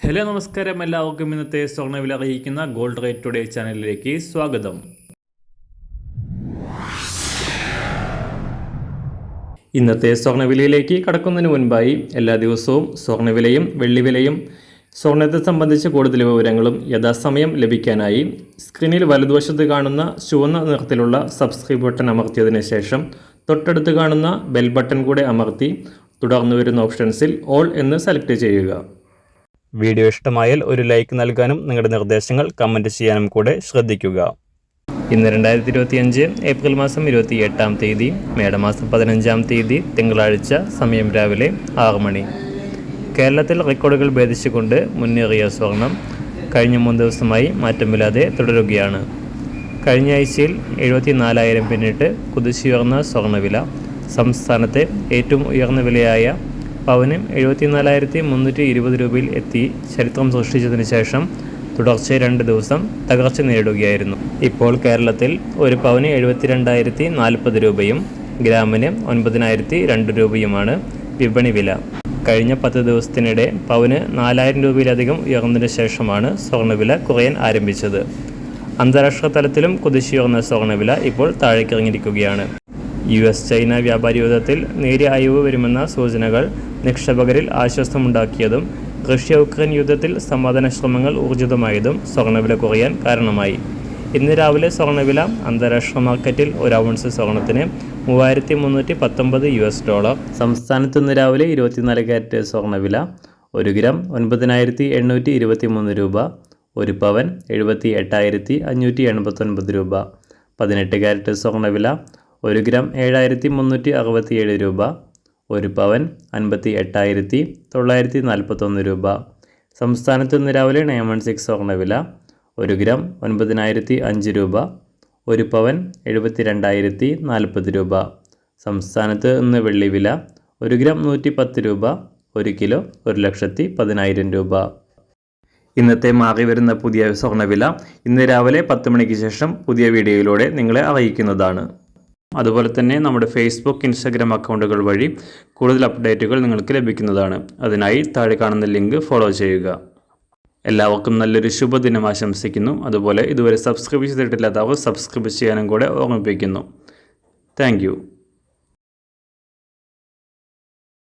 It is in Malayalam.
ഹലോ നമസ്കാരം, എല്ലാവർക്കും ഇന്നത്തെ സ്വർണ്ണവില അറിയിക്കുന്ന ഗോൾഡ് റേറ്റ് ടുഡേ ചാനലിലേക്ക് സ്വാഗതം. ഇന്നത്തെ സ്വർണ്ണവിലയിലേക്ക് കടക്കുന്നതിന് മുൻപായി എല്ലാ ദിവസവും സ്വർണ്ണവിലയും വെള്ളിവിലയും സ്വർണ്ണത്തെ സംബന്ധിച്ച കൂടുതൽ വിവരങ്ങളും യഥാസമയം ലഭിക്കാനായി സ്ക്രീനിൽ വലതുവശത്ത് കാണുന്ന ചുവന്ന നിറത്തിലുള്ള സബ്സ്ക്രൈബ് ബട്ടൺ അമർത്തിയതിനു ശേഷം തൊട്ടടുത്ത് കാണുന്ന ബെൽ ബട്ടൺ കൂടെ അമർത്തി തുടർന്ന് വരുന്ന ഓപ്ഷൻസിൽ ഓൾ എന്ന് സെലക്ട് ചെയ്യുക. വീഡിയോ ഇഷ്ടമായാൽ ഒരു ലൈക്ക് നൽകാനും നിങ്ങളുടെ നിർദ്ദേശങ്ങൾ കമൻറ്റ് ചെയ്യാനും കൂടെ ശ്രദ്ധിക്കുക. ഇന്ന് 2025 ഏപ്രിൽ മാസം 28-ാം തീയതി, മേടമാസം 15-ാം തീയതി തിങ്കളാഴ്ച, സമയം രാവിലെ 6 മണി. കേരളത്തിൽ റെക്കോർഡുകൾ ഭേദിച്ചുകൊണ്ട് മുന്നേറിയ സ്വർണം കഴിഞ്ഞ 3 ദിവസമായി മാറ്റമില്ലാതെ തുടരുകയാണ്. കഴിഞ്ഞ ആഴ്ചയിൽ 74,000 പിന്നിട്ട് കുതിച്ചുയർന്ന സ്വർണ്ണവില സംസ്ഥാനത്തെ ഏറ്റവും ഉയർന്ന വിലയായ പവന് 74,320 രൂപയിൽ എത്തി ചരിത്രം സൃഷ്ടിച്ചതിന് ശേഷം തുടർച്ചയായി 2 ദിവസം തകർച്ച നേരിടുകയായിരുന്നു. ഇപ്പോൾ കേരളത്തിൽ ഒരു പവന് 72,040 രൂപയും ഗ്രാമിന് 9,002 രൂപയുമാണ് വിപണി വില. കഴിഞ്ഞ 10 ദിവസത്തിനിടെ പവന് 4,000 രൂപയിലധികം ഉയർന്നതിന് ശേഷമാണ് സ്വർണ്ണവില കുറയാൻ ആരംഭിച്ചത്. അന്താരാഷ്ട്ര തലത്തിലും കുതിച്ചുയർന്ന സ്വർണ്ണവില ഇപ്പോൾ താഴേക്കിറങ്ങിയിരിക്കുകയാണ്. US ചൈന വ്യാപാര യുദ്ധത്തിൽ നേരിയ അയവ് വരുമെന്ന സൂചനകൾ നിക്ഷേപകരിൽ ആശ്വാസമുണ്ടാക്കിയതും റഷ്യ യുക്രൈൻ യുദ്ധത്തിൽ സമാധാന ശ്രമങ്ങൾ ഊർജിതമായതും സ്വർണ്ണവില കുറയാൻ കാരണമായി. ഇന്ന് രാവിലെ സ്വർണ്ണവില അന്താരാഷ്ട്ര മാർക്കറ്റിൽ ഒരു ഔൺസ് സ്വർണത്തിന് $3,319. സംസ്ഥാനത്ത് ഇന്ന് രാവിലെ 24 കാരറ്റ് സ്വർണ്ണവില 1 ഗ്രാം 9,823 രൂപ, 1 പവൻ 78,589 രൂപ. 18 കാരറ്റ് സ്വർണ്ണവില 1 ഗ്രാം 7,367 രൂപ, 1 പവൻ 58,941 രൂപ. സംസ്ഥാനത്ത് ഇന്ന് രാവിലെ 916 സ്വർണ്ണവില 1 ഗ്രാം 9,005 രൂപ, 1 പവൻ 72,040 രൂപ. സംസ്ഥാനത്ത് ഇന്ന് വെള്ളിവില 1 ഗ്രാം 110 രൂപ, 1 കിലോ 1,10,000 രൂപ. ഇന്നത്തെ മാറി വരുന്ന പുതിയ സ്വർണ്ണവില ഇന്ന് രാവിലെ 10 മണിക്ക് ശേഷം പുതിയ വീഡിയോയിലൂടെ നിങ്ങളെ അറിയിക്കുന്നതാണ്. അതുപോലെ തന്നെ നമ്മുടെ ഫേസ്ബുക്ക്, ഇൻസ്റ്റാഗ്രാം അക്കൗണ്ടുകൾ വഴി കൂടുതൽ അപ്ഡേറ്റുകൾ നിങ്ങൾക്ക് ലഭിക്കുന്നതാണ്. അതിനായി താഴെ കാണുന്ന ലിങ്ക് ഫോളോ ചെയ്യുക. എല്ലാവർക്കും നല്ലൊരു ശുഭദിനം ആശംസിക്കുന്നു. അതുപോലെ ഇതുവരെ സബ്സ്ക്രൈബ് ചെയ്തിട്ടില്ലാത്തവർ സബ്സ്ക്രൈബ് ചെയ്യാനും കൂടെ ഓർമ്മിപ്പിക്കുന്നു. താങ്ക്